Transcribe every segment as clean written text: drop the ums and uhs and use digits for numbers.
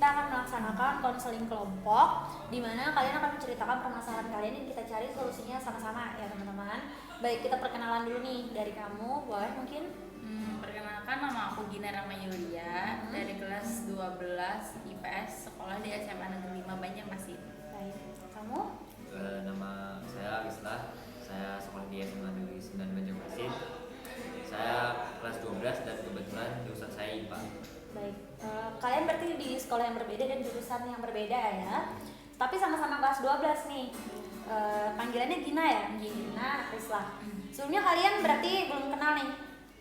kita akan melaksanakan konseling kelompok di mana kalian akan menceritakan permasalahan kalian dan kita cari solusinya sama-sama ya teman-teman. Baik, kita perkenalan dulu nih dari kamu, boleh mungkin? Perkenalkan, nama aku Gina Rama Yulia dari kelas 12 IPS sekolah di SMA Negeri 5 Banjarmasin. Baik, kamu? Nama saya Islah, saya sekolah di SMA Negeri 9 Banjarmasin. Saya kelas 12 dan kebetulan jurusan saya IPA. Baik, kalian berarti di sekolah yang berbeda dan jurusan yang berbeda ya. Tapi sama-sama kelas 12 nih. Panggilannya Gina ya? Gina, Islah. Sebelumnya kalian berarti belum kenal nih?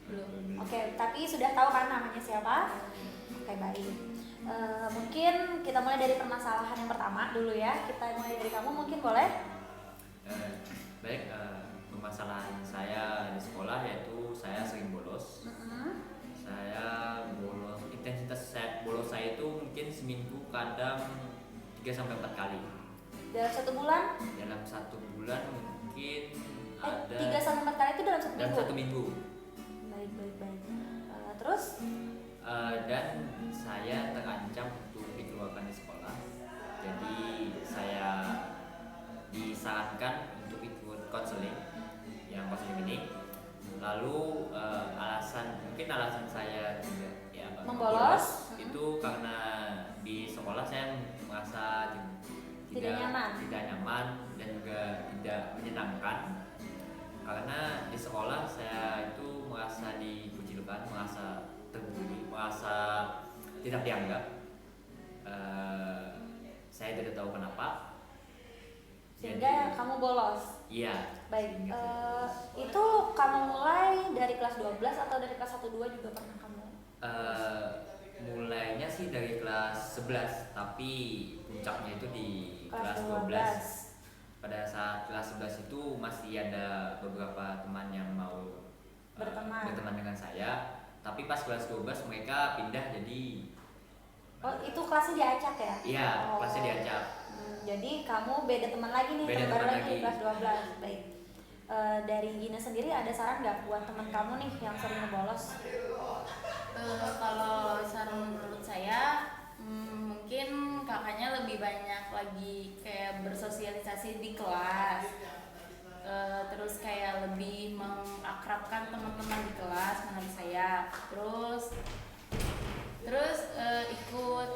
Belum. Oke, tapi sudah tahu kan namanya siapa? Oke, baik. Mungkin kita mulai dari permasalahan yang pertama dulu ya. Kita mulai dari kamu, mungkin boleh? Baik, permasalahan saya di sekolah yaitu saya sering bolos. Saya bolos, intensitas bolos saya itu mungkin seminggu kadang 3-4 kali. Dalam satu bulan? Dalam satu bulan mungkin ada 3-4 kali itu dalam satu dalam minggu? satu minggu. Baik. Terus? Dan saya terancam untuk dikeluarkan di sekolah. Jadi saya disarankan untuk ikut konseling ini. Lalu mungkin alasan saya Membolos? itu karena di sekolah saya merasa Tidak nyaman dan juga tidak menyenangkan. Karena di sekolah saya itu merasa dikucilkan, merasa terbuli, merasa tidak dianggap. Saya tidak tahu kenapa. Sehingga kamu bolos? Iya. Baik, itu kamu mulai dari kelas 12 atau dari kelas 1-2 juga pernah kamu? Mulainya sih dari kelas 11, tapi puncaknya itu di kelas 12. Pada saat kelas 11 itu masih ada beberapa teman yang mau berteman dengan saya. Tapi pas kelas 12 mereka pindah jadi... Oh, itu kelasnya diacak ya? Iya, kelasnya diacak. Jadi kamu beda teman lagi nih, Beda teman baru teman lagi di lagi. kelas 12. Baik. Dari Gina sendiri ada saran nggak buat teman kamu nih yang sering ngebolos? Kalau saran menurut saya, mungkin kakaknya lebih banyak lagi kayak bersosialisasi di kelas. Terus kayak lebih mengakrabkan teman-teman di kelas menurut saya. Terus ikut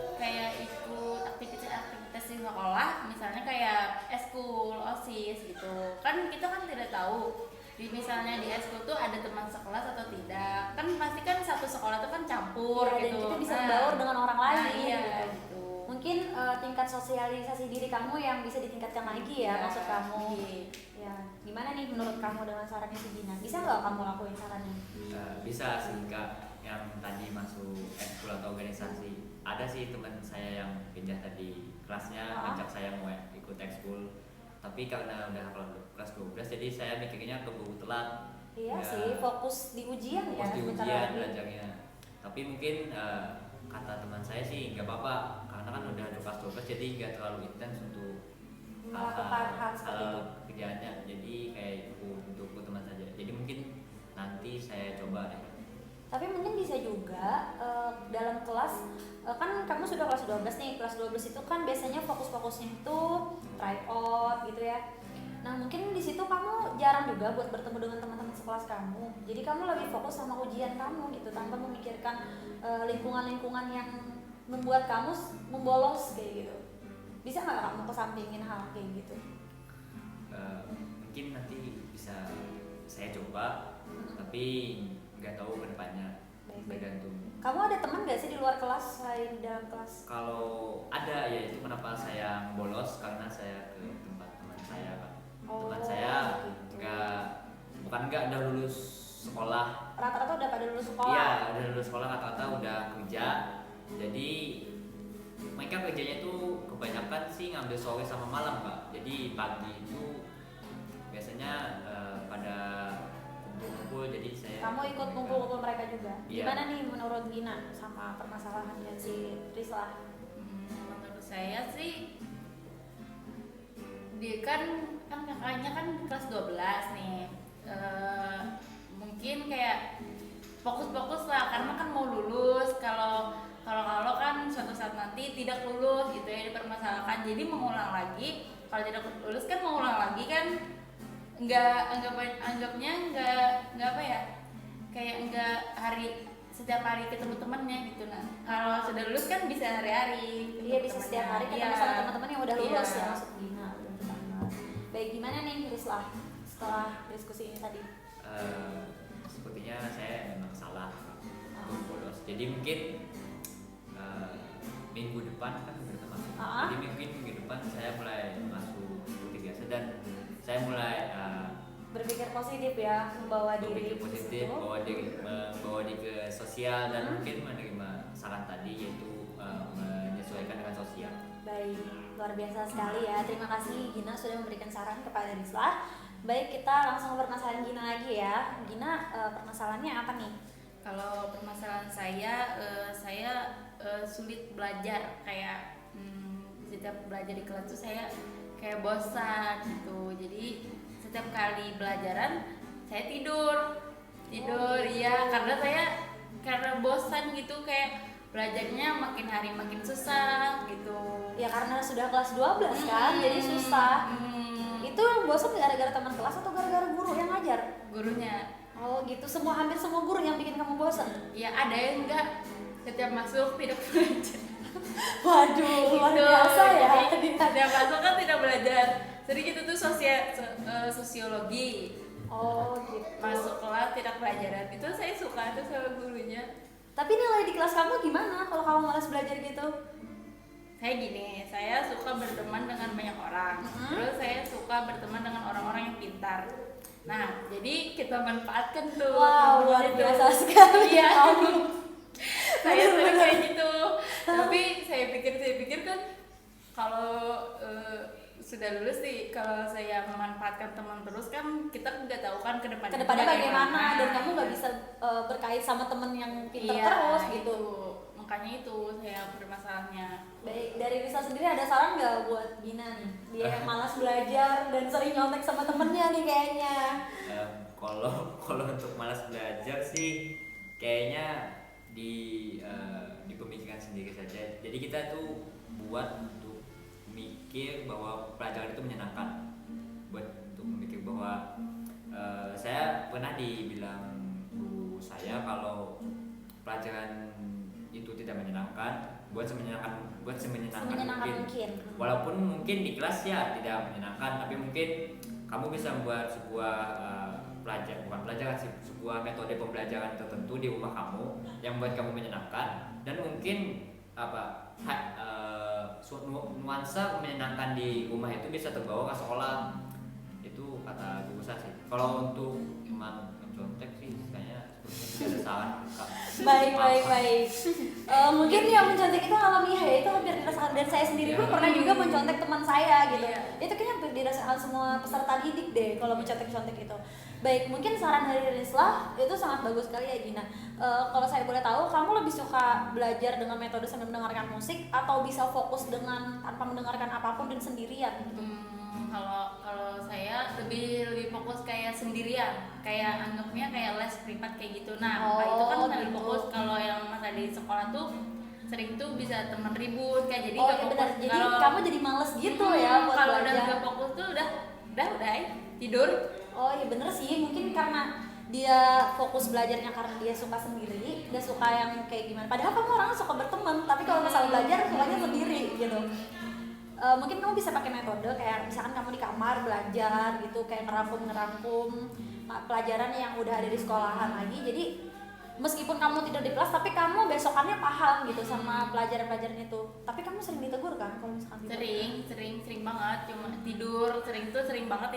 aktivitas di sekolah, misalnya kayak eskul, OSIS gitu. Kan kita kan tidak tahu misalnya di eskul tuh ada teman sekelas atau tidak. Kan pasti kan satu sekolah tuh kan campur Ya, gitu. dan kita bisa berbaur dengan orang lain. Iya gitu. gitu. Mungkin tingkat sosialisasi diri kamu yang bisa ditingkatkan lagi ya, maksud kamu. Ya, gimana nih menurut kamu dengan sarannya si Gina? Bisa nggak kamu lakuin sarannya? Bisa sih Kak, yang tadi masuk ekskul atau organisasi. Ada sih teman saya yang pindah tadi kelasnya, ngajak saya mau ikut ekskul. Tapi karena udah kelas 12 jadi saya mikirnya keburu telat. Iya sih, fokus di ujian ya. Fokus di sebentar ujian lagi. belajarnya. Tapi mungkin kata teman saya sih nggak apa-apa karena kan udah ada kelas 12 jadi nggak terlalu intens untuk Melakukan hal seperti itu. kerjaannya. Jadi kayak untuk teman saja. Jadi mungkin nanti saya coba deh. Tapi mungkin bisa juga dalam kelas, kan kamu sudah kelas 12 nih. Kelas 12 itu kan biasanya fokus-fokusnya itu try out gitu ya. Nah, mungkin di situ kamu jarang juga buat bertemu dengan teman-teman sekelas kamu. Jadi kamu lebih fokus sama ujian kamu gitu tanpa memikirkan lingkungan-lingkungan yang membuat kamu membolos kayak gitu. Bisa nggak kamu kesampingin hal kayak gitu? Mungkin nanti bisa saya coba, tapi nggak tahu kedepannya. Bergantung. Kamu ada teman nggak sih di luar kelas selain dalam kelas? Kalau ada ya itu kenapa saya bolos karena saya ke tempat teman saya Pak. Teman saya gitu. bukan udah lulus sekolah. Rata-rata udah pada lulus sekolah. Iya, udah lulus sekolah, rata-rata udah kerja. Jadi mereka kerjanya tuh kebanyakan sih ngambil sore sama malam Pak. Jadi pagi itu biasanya pada kumpul-kumpul, jadi saya... Kamu ikut kumpul-kumpul mereka juga? Iya. Gimana nih menurut Gina sama permasalahannya si Risla? Menurut saya sih dia kan kakaknya kan kelas 12 nih. Mungkin kayak fokus-fokus lah karena kan mau lulus. Kalau kalau kan suatu saat nanti tidak lulus gitu ya, dipermasalahkan, jadi mengulang lagi. Kalau tidak lulus kan mengulang lagi kan, anggapnya nggak apa ya, kayak nggak setiap hari ketemu temennya gitu. Nah kalau sudah lulus kan bisa hari-hari Iya, bisa setiap hari ketemu sama teman-teman yang udah lulus Iya. ya, maksud Gina. Bener banget. Baik, gimana nih Rislah setelah diskusi ini tadi? Sepertinya saya memang salah untuk bolos. Jadi mungkin minggu depan kan berteman. Jadi minggu depan saya mulai masuk seperti biasa dan saya mulai Berpikir positif ya, membawa diri berpikir positif, ke situ. membawa diri ke sosial dan mungkin menerima saran tadi, yaitu menyesuaikan dengan sosial. Baik, luar biasa sekali ya. Terima kasih Gina sudah memberikan saran kepada Rislah. Baik, kita langsung ke permasalahan Gina lagi ya. Gina, permasalahannya apa nih? Kalau permasalahan saya sulit belajar, kayak setiap belajar di kelas tuh saya kayak bosan gitu. Jadi setiap kali belajaran saya tidur ya, karena bosan gitu, kayak belajarnya makin hari makin susah gitu. Ya karena sudah kelas 12 kan, jadi susah. Itu bosan gara-gara teman kelas atau gara-gara guru yang ngajar? Gurunya. Oh gitu, hampir semua guru yang bikin kamu bosan? Ya ada yang enggak, setiap masuk tidak belajar. Waduh, luar Gitu. biasa ya. Jadi, setiap masuk kan tidak belajar. Jadi gitu tuh sosiologi. Oh gitu. Masuk kelas tidak pelajaran. Itu saya suka tuh sama gurunya. Tapi nilai di kelas kamu gimana kalau kamu malas belajar gitu? Saya gini, saya suka berteman dengan banyak orang. Terus saya suka berteman dengan orang-orang yang pintar. Nah, jadi kita manfaatkan tuh. Wow, luar itu. biasa sekali. Iya. Kamu. Saya sering kayak gitu. Tapi saya pikir kan kalau sudah lulus sih, kalau saya memanfaatkan teman terus kan kita nggak tahu kan kedepannya bagaimana dan kamu nggak bisa berkait sama temen yang pintar terus gitu. Makanya itu saya bermasalahnya. Baik, dari Risa sendiri ada saran nggak buat Gina nih? Dia yang malas belajar dan sering nyontek sama temennya nih kayaknya. Kalau untuk malas belajar sih kayaknya di pemikiran sendiri saja. Jadi kita tuh buat untuk mikir bahwa pelajaran itu menyenangkan, buat untuk memikir bahwa saya pernah dibilang guru saya kalau pelajaran itu tidak menyenangkan, buat semenyenangkan mungkin. Walaupun mungkin di kelas ya tidak menyenangkan, tapi mungkin kamu bisa membuat sebuah sebuah metode pembelajaran tertentu di rumah kamu yang membuat kamu menyenangkan, dan mungkin nuansa menyenangkan di rumah itu bisa terbawa ke sekolah. Itu kata guru saya sih. Kalau untuk iman mencontek sih kayaknya tidak ada saran. Baik. Mungkin yang mencontek itu alamiah ya, itu hampir dirasakan, dan saya sendiri pun pernah juga mencontek teman saya gitu. Itu kayaknya hampir dirasakan semua peserta didik deh kalau mencontek itu. Baik, mungkin saran dari Rislah itu sangat bagus sekali ya Gina. Kalau saya boleh tahu, kamu lebih suka belajar dengan metode sambil mendengarkan musik atau bisa fokus dengan tanpa mendengarkan apapun dan sendirian gitu? Kalau saya lebih fokus kayak sendirian, kayak anggapnya kayak les privat kayak gitu. Nah, itu kan lebih fokus. Kalau yang masa di sekolah tuh sering tuh bisa teman ribut kayak, jadi nggak fokus. Jadi kamu jadi males gitu ya buat kalau belajar. udah nggak fokus tuh udah tidur. Oh iya bener sih, mungkin karena dia fokus belajarnya karena dia suka sendiri, dia suka yang kayak gimana. Padahal kamu orang suka berteman, tapi kalau masalah belajar sukanya sendiri gitu. Mungkin kamu bisa pakai metode kayak misalkan kamu di kamar belajar gitu, kayak ngerangkum pelajaran yang udah ada di sekolahan lagi. Jadi meskipun kamu tidur di kelas, tapi kamu besokannya paham gitu sama pelajaran-pelajaran itu. Tapi kamu sering ditegur kan kalau misalkan tidur? Sering banget, cuma tidur sering banget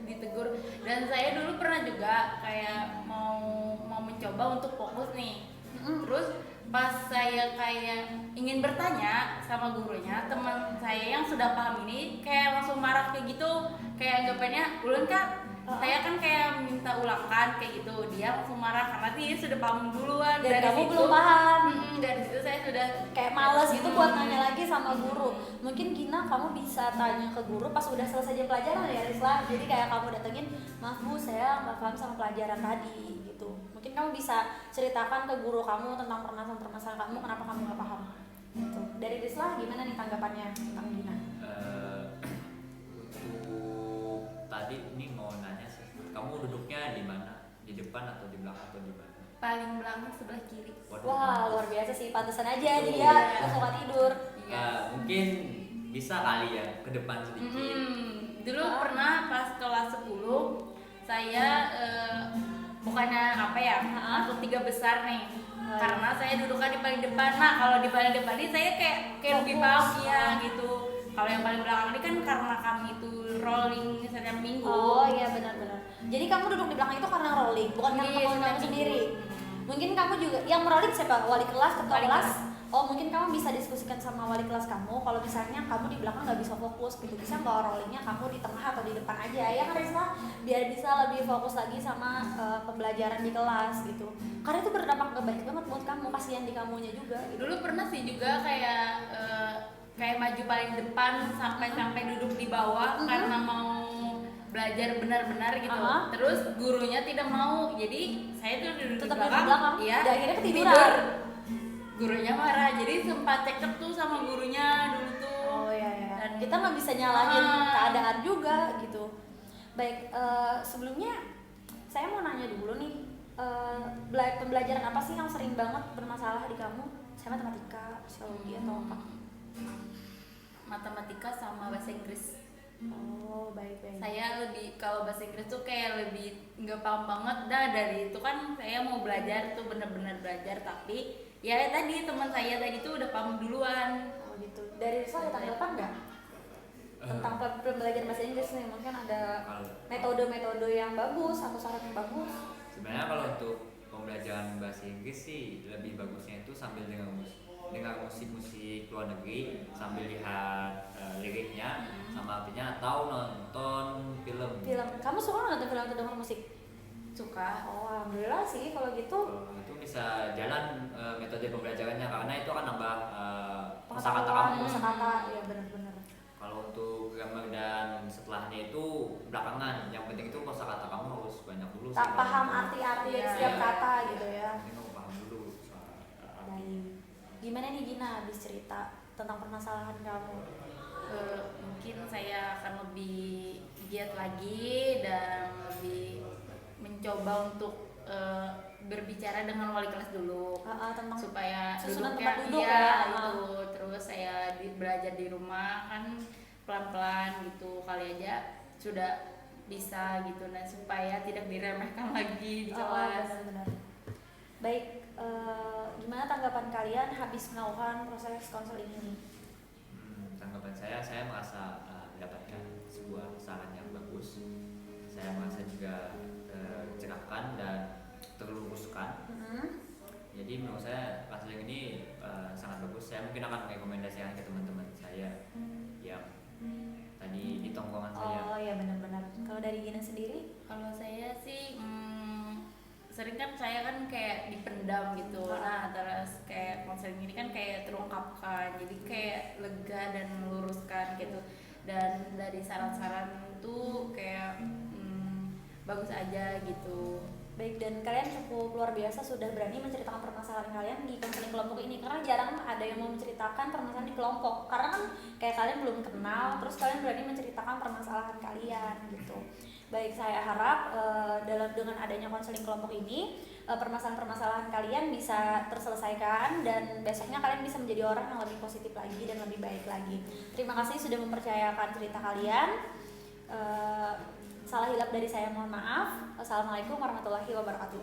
ditegur. Dan saya dulu pernah juga kayak mau mencoba untuk fokus nih. Terus pas saya kayak ingin bertanya sama gurunya, teman saya yang sudah paham ini kayak langsung marah kayak gitu, kayak anggapannya ulun kan. Saya kan kayak minta ulangkan kayak gitu, dia langsung marah karena dia sudah paham duluan. Dan kamu belum paham. Dari situ saya sudah kayak malas gitu buat nanya lagi sama guru. Mungkin Gina kamu bisa tanya ke guru pas udah selesai jam pelajaran ya Risla. Jadi kayak kamu datengin, maaf bu saya nggak paham sama pelajaran tadi gitu. Mungkin kamu bisa ceritakan ke guru kamu tentang permasalahan kamu, kenapa kamu nggak paham gitu. Dari Risla gimana nih tanggapannya tentang Gina? Untuk tadi ini mau nanya sih, kamu duduknya di mana? Di depan atau di belakang atau di mana? Paling belakang sebelah kiri. Wah luar biasa sih, pantesan aja Tuh. dia suka tidur. Mungkin bisa kali ya ke depan sedikit. Dulu pernah pas kelas 10 saya bukannya apa ya masuk 3 besar nih. Karena saya duduknya di paling depan. Nah kalau di paling depan ini saya kayak lebih paham ya gitu. Kalau yang paling belakang ini kan karena kami itu rolling setiap minggu. Oh iya benar-benar. Jadi kamu duduk di belakang itu karena rolling, bukan karena Iya, kamu setiap sendiri. minggu. Mungkin kamu juga yang merolling siapa? Wali kelas, ketua Wali kelas? kelas. Oh mungkin kamu bisa diskusikan sama wali kelas kamu. Kalau misalnya kamu di belakang nggak bisa fokus gitu, bisa nggak rollingnya kamu di tengah atau di depan aja ya kan Risla? Biar bisa lebih fokus lagi sama pembelajaran di kelas gitu. Karena itu berdampak baik banget buat kamu, kasihan di kamunya juga. Gitu. Dulu pernah sih juga kayak maju paling depan sampai duduk di bawah karena mau belajar benar-benar gitu. Terus gurunya tidak mau, jadi saya tuh duduk Tetap di di belakang. Iya. Dan akhirnya ketiduran. Tidur. Gurunya marah, jadi sempat cekcok tuh sama gurunya dulu tuh. Oh iya ya. Dan Kita nggak bisa nyalahin keadaan juga gitu. Baik, sebelumnya saya mau nanya dulu nih, pembelajaran apa sih yang sering banget bermasalah di kamu? Saya matematika, psikologi atau apa? matematika sama bahasa Inggris. Oh baik. Saya lebih kalau bahasa Inggris tuh kayak lebih nggak paham banget dah. Dari itu kan saya mau belajar tuh benar-benar belajar, tapi ya tadi teman saya tadi tuh udah paham duluan. Oh gitu. Dari Risla ada tanggapan nggak tentang pembelajaran bahasa Inggris nih? Mungkin ada metode-metode yang bagus atau syarat yang bagus? Sebenarnya kalau untuk pembelajaran bahasa Inggris sih lebih bagusnya itu sambil dengar musik-musik luar negeri, sambil lihat liriknya sama artinya, atau nonton film. Kamu suka nggak nonton film atau denger musik? Suka. Oh alhamdulillah sih kalau gitu. Itu bisa jalan metode pembelajarannya, karena itu akan nambah kosakata kamu. Kosakata, ya benar-benar. Kalau untuk grammar dan setelahnya itu belakangan, yang penting itu kosakata kamu harus banyak dulu sih. Tak paham arti-arti dari setiap kata gitu ya. Ini kamu paham dulu soal Baik. Gimana nih Gina habis cerita tentang permasalahan kamu? Mungkin saya akan lebih giat lagi dan lebih mencoba untuk berbicara dengan wali kelas dulu Tentang supaya susunan duduknya tempat duduk iya, ya. itu terus saya belajar di rumah kan pelan-pelan gitu, kali aja sudah bisa gitu, nah supaya tidak diremehkan lagi di kelas. Benar-benar. Baik, gimana tanggapan kalian habis melakukan proses konseling ini? Tanggapan saya merasa mendapatkan sebuah saran yang bagus. Saya merasa juga tercerahkan dan terluruskan. Jadi menurut saya konseling ini sangat bagus. Saya mungkin akan merekomendasikan ke teman-teman saya yang tadi di tongkrongan saya. Oh ya benar-benar. Kalau dari Gina sendiri? Kalau saya sih sering kan saya kan kayak dipendam gitu. Nah terus kayak konseling ini kan kayak terungkapkan, jadi kayak lega dan meluruskan gitu. Dan dari saran-saran tuh kayak bagus aja gitu. Baik, dan kalian cukup luar biasa sudah berani menceritakan permasalahan kalian di konseling kelompok ini, karena jarang ada yang mau menceritakan permasalahan di kelompok, karena kan kayak kalian belum kenal, terus kalian berani menceritakan permasalahan kalian gitu. Baik, saya harap dengan adanya konseling kelompok ini permasalahan-permasalahan kalian bisa terselesaikan dan besoknya kalian bisa menjadi orang yang lebih positif lagi dan lebih baik lagi. Terima kasih sudah mempercayakan cerita kalian. Salah hilap dari saya mohon maaf. Assalamualaikum warahmatullahi wabarakatuh.